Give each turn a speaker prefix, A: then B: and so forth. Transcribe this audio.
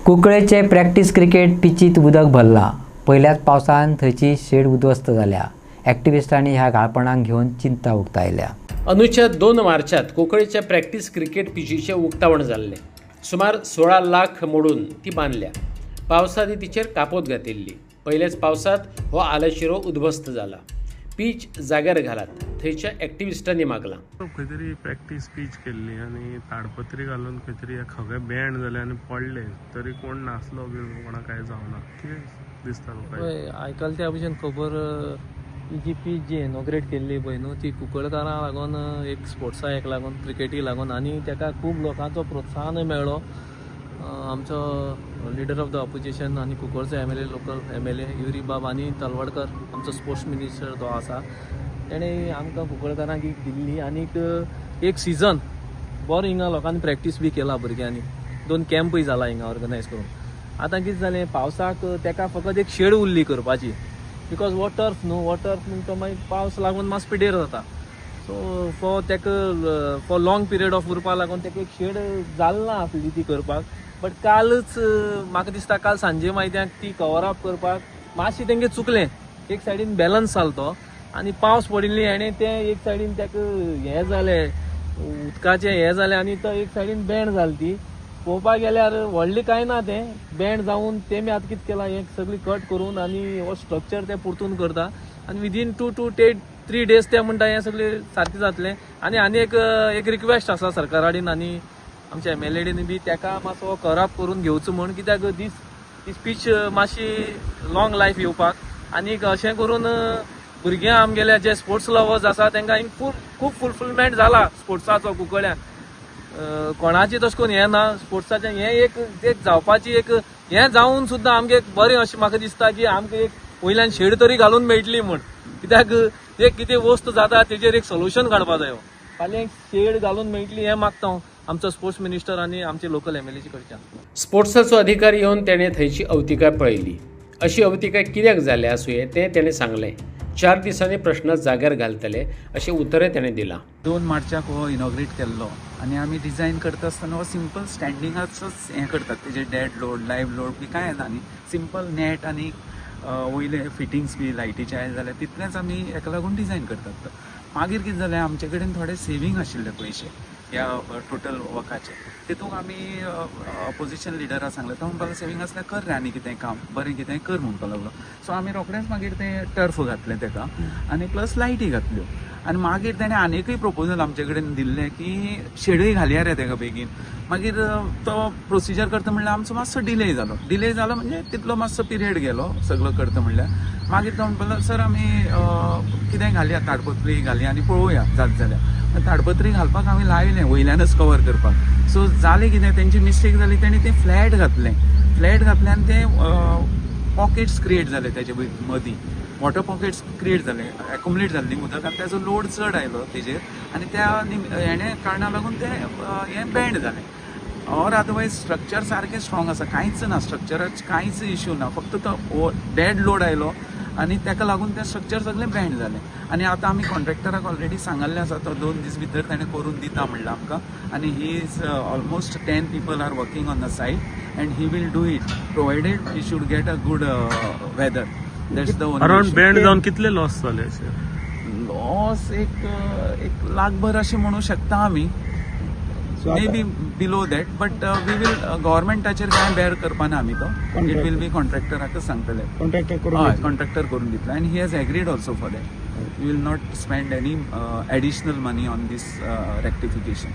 A: कुंकळेचे practice cricket पिचीत उदक भरला। पहिल्याच पावसान थंयची शेड उद्ध्वस्त जाल्या। ॲक्टिव्हिस्टांनी ह्या गाळपणाक घेवन चिंता उक्तायल्या।
B: अनुचित 2 मार्चात कुंकळेच्या प्रॅक्टिस क्रिकेट पिचीचे उक्तावण जाल्ले। सुमार 16 लाख मोडून ती बांदल्या। पावसादी तिचेर कापोत घातिल्ली। पहिलेच पावसात हो आलशिरो उद्ध्वस्त जाला। पीच जाग्यार घालात, थंयच्या ॲक्टिव्हिस्टांनी मागला।
C: खंय तरी प्रॅक्टिस पीच केल्ली आनी ताडपत्री घालून खंय तरी खगे बँड जाले आनी पडले, तरी कोण नासलो बी कोणाक काय जावना। कितें दिसता तुका?
D: आयकलां त्या भशेन खबर ही जी पीच जी इनॉग्रेट केल्ली पळय न्हू, ती कुंकळकारांक लागून एक स्पोर्ट्साक लागून क्रिकेटीक लागून आनी ताका खूब लोकांचो प्रोत्साहन मेळ्ळो। आमचो लिडर ऑफ द ऑपोजिशन आनी कुंकळचो M L A local M L A Yuri बाब आनी तलवडकर आमचो स्पोर्ट्स मिनिस्टर जो आसा तेणें आमकां कुंकळकारांक एक दिल्ली आनीक एक सिजन बरो हिंगा लोकांनी प्रॅक्टीस बी केला भुरग्यांनी। 2 कॅम्पय जाला हिंगा ऑर्गनायज करून। आतां कितें जालें, पावसाक ताका फकत एक शेड उरली करपाची, बिकॉज हो टर्फ न्हू, हो टर्फ म्हणटा मागीर पावस लागून मातसो पिड्डेर जाता। So for long period of उरपा लागून ताका एक शेड जालना आसली ती करपाक। बट कालच म्हाका दिसता काल सांजे मायत्यांक ती कवर अप करपाक मातशें तेंगे चुकलें। एक सायडीन बॅलन्स जालो तो आनी पावस पडिल्ली आनी तें एक सायडीन ताका हें जालें, उदकाचें हें जालें आनी तो एक सायडीन बँड जाली ती। पळोवपाक गेल्यार व्हडलें कांय ना तें बँड जावन तेमी आतां कितें केलां, हें सगळी कट करून आनी हो स्ट्रक्चर ते परतून करता आनी विदीन 2 to 3 days ते म्हणटा हें सगळें सारकें जातलें। आनी एक रिक्वेस्ट आसा सरकारा कडेन आनी आमच्या एम एल ए कडेन बी, ताका मातसो करप करून घेवचो म्हण, कित्याक दीस पीच मातशी लॉंग लायफ येवपाक आनीक अशें करून भुरग्यां आमगेल्या जे स्पोर्ट्स लवर्स आसा तांकां खूब फुलफिलमेंट जाला स्पोर्ट्साचो कुंकळ्याक। कोणाची तशें करून हें ना स्पोर्ट्साचें, हें एक जावपाची एक हें जावन सुद्दां आमगे बरें अशें म्हाका दिसता की आमकां एक वयल्यान शेड तरी घालून मेळटली म्हण, कित्याक एक कितें वस्त जाता तेजेर एक सोल्युशन काडपा जायो। फाल्यां एक शेड घालून मेळटली हें मागता हांव आमचो स्पोर्ट्स मिनिस्टर आनी आमचे लोकल एम एल ए कडच्यान।
B: स्पोर्ट्साचो अधिकारी येवन तेणें थंयची अवतिकाय पळयली। अशी अवतिकाय कित्याक जाल्या आसूं तें तेणें सांगलें। 4 दिसांनी प्रश्न जाग्यार घालतले अशें उतरें तेणें दिलां।
E: 2 मार्चाक हो इनॉग्रेट केल्लो आनी आमी डिझायन करता आसतना हो सिंपल स्टँडिंगाचोच हें करतात, तेजे डेड लोड लायव्ह लोड बी कांय येना न्ही, सिंपल नेट आनी वयले फिटिंग्स बी लायटीचे आयले जाल्यार तितलेंच आमी हेका लागून डिझायन करतात। मागीर कितें जालें, आमचे कडेन थोडे सेवींग आशिल्ले पयशे ह्या टोटल वर्काचे, तितूंत आमी ऑपोजिशन लिडराक सांगलें, तो म्हणपाक सेवींग आसल्यार कर रे आनी कितें काम बरें कितें कर म्हणपाक लागलो। सो आमी रोखडेंच मागीर तें टर्फ घातलें ताका आनी प्लस लायटी घातल्यो आनी मागीर ताणें आनीकय प्रपोजल आमचे कडेन दिल्लें की शेडूय घालया रे ताका बेगीन। मागीर तो प्रोसिजर करता म्हणल्यार आमचो मातसो डिले जालो म्हणजे तितलो मातसो पिरियड गेलो सगळो करता म्हणल्यार। मागीर तो म्हणपाक सर आमी कितेंय घालया, ताडपत्री घालया आनी पळोवया जाता जाल्यार। ताडपत्री घालपाक हांवें लायलें वयल्यानच कवर करपाक। सो जालें कितें, तेंची मिस्टेक जाली, तेणी तें फ्लॅट घातलें आनी तें पॉकेट्स क्रिएट जाले तेजे मदीं, वॉटर पॉकेट्स क्रिएट जाले, एक्युमुलेट जाल्ली उदक आनी तेजो लोड चड आयलो तेजेर आनी त्या हेणे कारणाक लागून तें हें बँड जालें। ऑर अदरवायज स्ट्रक्चर सारकें स्ट्रॉंग आसा, कांयच ना स्ट्रक्चराचें कांयच इश्यू ना, फक्त तो डेड लोड आयलो आनी ताका लागून तें स्ट्रक्चर सगळें बँड जालें। आनी आतां आमी कॉन्ट्रॅक्टराक ऑलरेडी सांगल्लें आसा, तो 2 दीस भितर ताणें करून दिता म्हणलां आमकां आनी he is almost 10 people are working on the site and he will do it provided we should get a good weather. That's the only
C: around band जावन कितले लॉस जाले अशे?
E: लॉस एक लाखभर अशें म्हणू शकता आमी, may be below that, but we will गव्हर्मेंटाचेर कांय बेर करपाना आमी, तो इट वील बी कॉन्ट्रॅक्टराकच सांगतले। कॉन्ट्रॅक्टर करून दितलो आनी he has agreed also for that. We will not spend any additional money on this rectification.